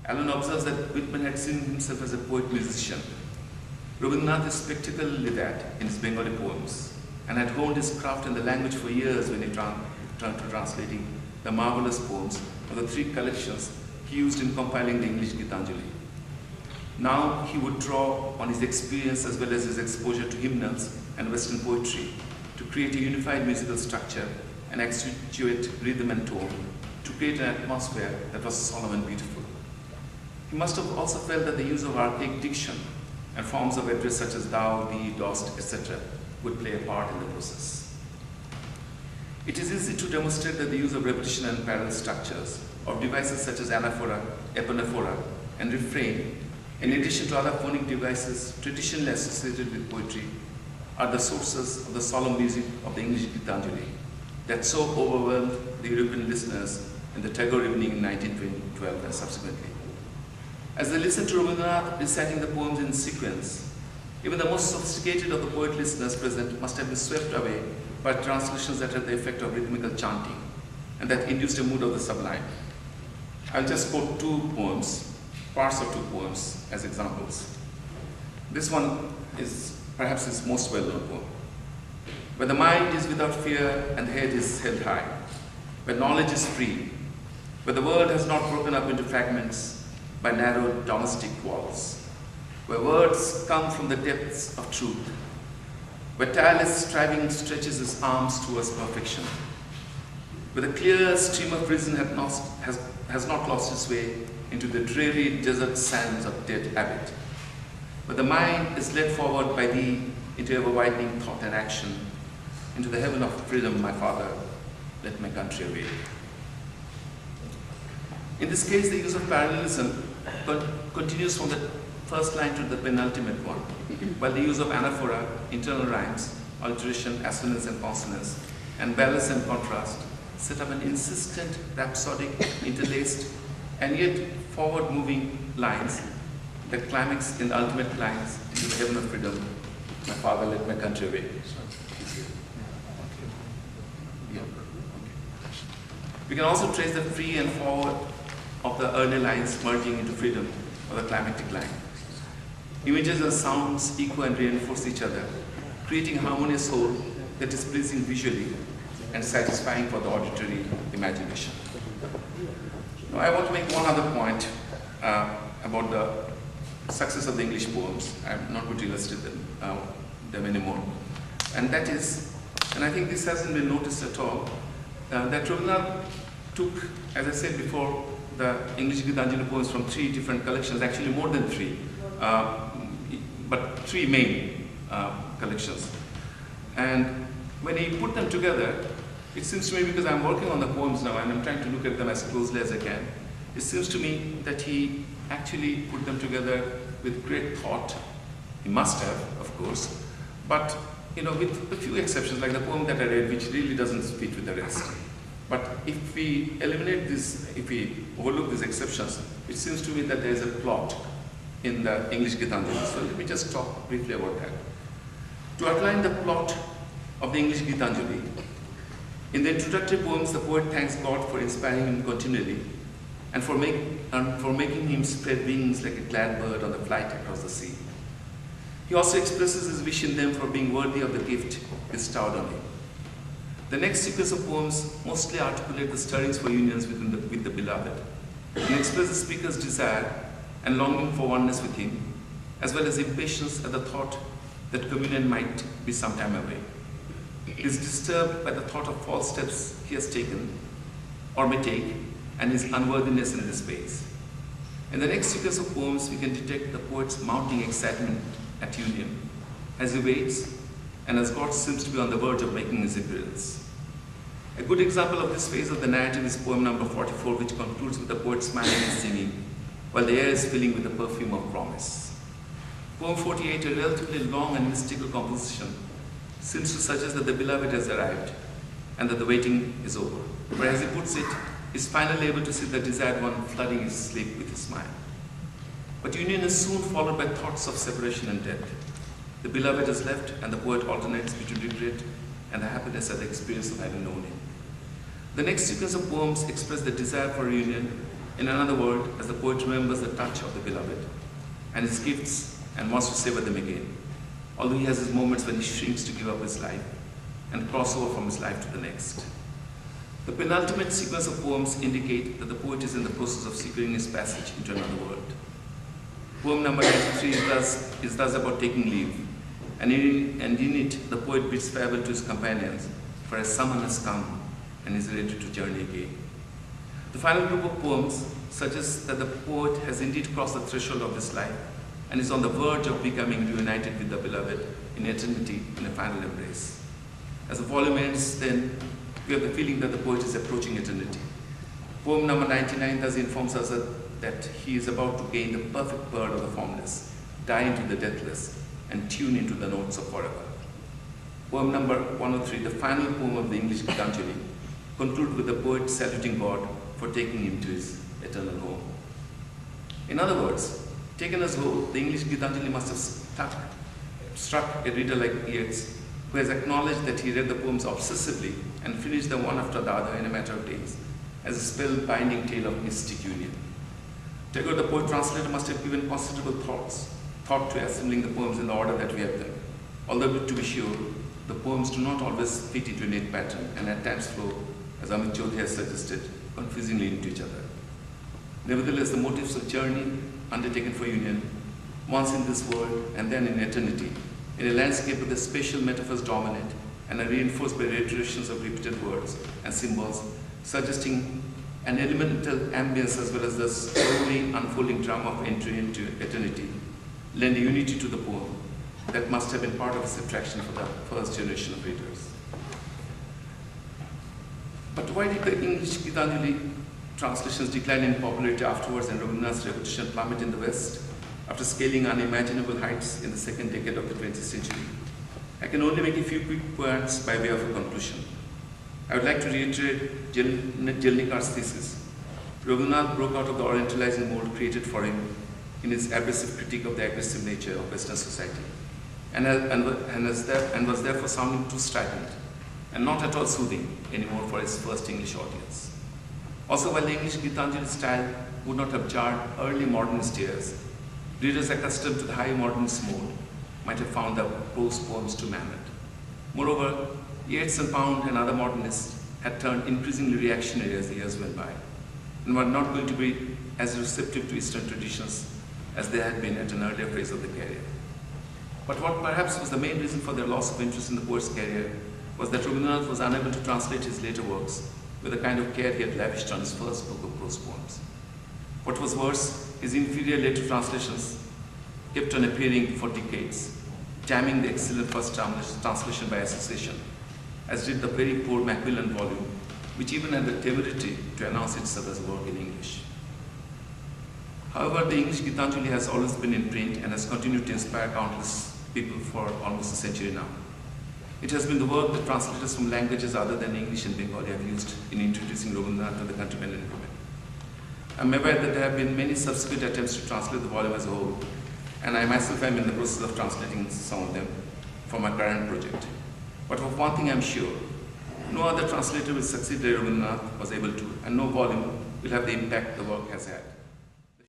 Allen observes that Whitman had seen himself as a poet-musician. Rabindranath is spectacularly that in his Bengali poems, and had honed his craft in the language for years when he turned to translating the marvelous poems of the 3 collections he used in compiling the English Gitanjali. Now he would draw on his experience as well as his exposure to hymnals and Western poetry to create a unified musical structure and accentuate rhythm and tone to create an atmosphere that was solemn and beautiful. He must have also felt that the use of archaic diction and forms of address such as thou, thee, dost, etc. would play a part in the process. It is easy to demonstrate that the use of repetition and parallel structures of devices such as anaphora, epanaphora, and refrain, in addition to other phonic devices traditionally associated with poetry, are the sources of the solemn music of the English Gitanjali that so overwhelmed the European listeners in the Tagore evening in 1912 and subsequently. As they listened to Rabindranath reciting the poems in sequence, even the most sophisticated of the poet listeners present must have been swept away by translations that had the effect of rhythmical chanting and that induced a mood of the sublime. I'll just quote 2 poems, parts of 2 poems as examples. This one is perhaps his most well-known poem. Where the mind is without fear and the head is held high, where knowledge is free, where the world has not broken up into fragments by narrow domestic walls, where words come from the depths of truth, where tireless striving stretches its arms towards perfection, where the clear stream of reason has not lost its way into the dreary desert sands of dead habit, where the mind is led forward by thee into ever-widening thought and action, into the heaven of freedom, my Father, let my country away. In this case, the use of parallelism continues from the first line to the penultimate one, while the use of anaphora, internal rhymes, alteration, assonance and consonance, and balance and contrast set up an insistent, rhapsodic, interlaced, and yet forward-moving lines that climax in the ultimate lines into the heaven of freedom, my Father, let my country away. We can also trace the free and forward of the early lines merging into freedom or the climactic line. Images and sounds echo and reinforce each other, creating a harmonious whole that is pleasing visually and satisfying for the auditory imagination. Now, I want to make one other point about the success of the English poems. I'm not going to illustrate them anymore. And that is, and I think this hasn't been noticed at all, that Rabindranath took, as I said before, the English Gitanjali poems from 3 different collections, actually more than 3, but 3 main collections. And when he put them together, it seems to me, because I'm working on the poems now and I'm trying to look at them as closely as I can, it seems to me that he actually put them together with great thought. He must have, of course, but with a few exceptions, like the poem that I read, which really doesn't fit with the rest. But if we eliminate this, if we overlook these exceptions, it seems to me that there is a plot in the English Gitanjali. So let me just talk briefly about that. To outline the plot of the English Gitanjali, in the introductory poems, the poet thanks God for inspiring him continually and for making him spread wings like a glad bird on the flight across the sea. He also expresses his wish in them for being worthy of the gift bestowed on him. The next sequence of poems mostly articulate the stirrings for unions with the beloved and express the speaker's desire and longing for oneness with him, as well as impatience at the thought that communion might be some time away. He is disturbed by the thought of false steps he has taken or may take and his unworthiness in this space. In the next sequence of poems, we can detect the poet's mounting excitement at union as he waits and as God seems to be on the verge of making his appearance. A good example of this phase of the narrative is poem number 44, which concludes with the poet smiling and singing, while the air is filling with the perfume of promise. Poem 48, a relatively long and mystical composition, seems to suggest that the beloved has arrived and that the waiting is over. But as he puts it, he is finally able to see the desired one flooding his sleep with a smile. But union is soon followed by thoughts of separation and death. The beloved is left, and the poet alternates between regret and the happiness at the experience of having known him. The next sequence of poems express the desire for reunion In another world, as the poet remembers the touch of the beloved and his gifts and wants to savor them again, although he has his moments when he shrinks to give up his life and cross over from his life to the next. The penultimate sequence of poems indicate that the poet is in the process of securing his passage into another world. Poem number 93 is thus about taking leave, and in it the poet bids farewell to his companions, for as someone has come and is ready to journey again. The final group of poems suggests that the poet has indeed crossed the threshold of this life and is on the verge of becoming reunited with the beloved in eternity in a final embrace. As the volume ends, then, we have the feeling that the poet is approaching eternity. Poem number 99 thus informs us that he is about to gain the perfect pearl of the formless, die into the deathless, and tune into the notes of forever. Poem number 103, the final poem of the English Gitanjali, concludes with the poet saluting God for taking him to his eternal home. In other words, taken as whole, the English Gitanjali must have struck a reader like Yeats, who has acknowledged that he read the poems obsessively and finished them one after the other in a matter of days, as a spell-binding tale of mystic union. Tagore, the poet translator, must have given considerable thought to assembling the poems in the order that we have them, although to be sure, the poems do not always fit into a neat pattern and at times flow, as Amit Chaudhary has suggested, confusingly into each other. Nevertheless, the motives of journey undertaken for union, once in this world and then in eternity, in a landscape where the spatial metaphors dominate and are reinforced by reiterations of repeated words and symbols, suggesting an elemental ambience as well as the slowly unfolding drama of entry into eternity, lend a unity to the poem that must have been part of its attraction for the first generation of readers. But why did the English Gitanjali translations decline in popularity afterwards and Rabindranath's reputation plummet in the West after scaling unimaginable heights in the second decade of the 20th century? I can only make a few quick points by way of a conclusion. I would like to reiterate Jelnikar's thesis. Rabindranath broke out of the orientalizing mold created for him in his abrasive critique of the aggressive nature of Western society, and was therefore sounding too strident and not at all soothing anymore for his first English audience. Also, while the English Gitanjali style would not have jarred early modernist ears, readers accustomed to the high modernist mode might have found the prose poems too mammoth. Moreover, Yeats and Pound and other modernists had turned increasingly reactionary as the years went by, and were not going to be as receptive to Eastern traditions as they had been at an earlier phase of the career. But what perhaps was the main reason for their loss of interest in the poet's career was that Rabindranath was unable to translate his later works with the kind of care he had lavished on his first book of prose poems. What was worse, his inferior later translations kept on appearing for decades, damning the excellent first translation by association, as did the very poor Macmillan volume, which even had the temerity to announce itself as a work in English. However, the English Gitanjali has always been in print and has continued to inspire countless people for almost a century now. It has been the work that translators from languages other than English and Bengali have used in introducing Rabindranath to the countrymen and women. I am aware that there have been many subsequent attempts to translate the volume as a whole, and I myself am in the process of translating some of them for my current project. But of one thing I am sure, no other translator will succeed where Rabindranath was able to, and no volume will have the impact the work has had.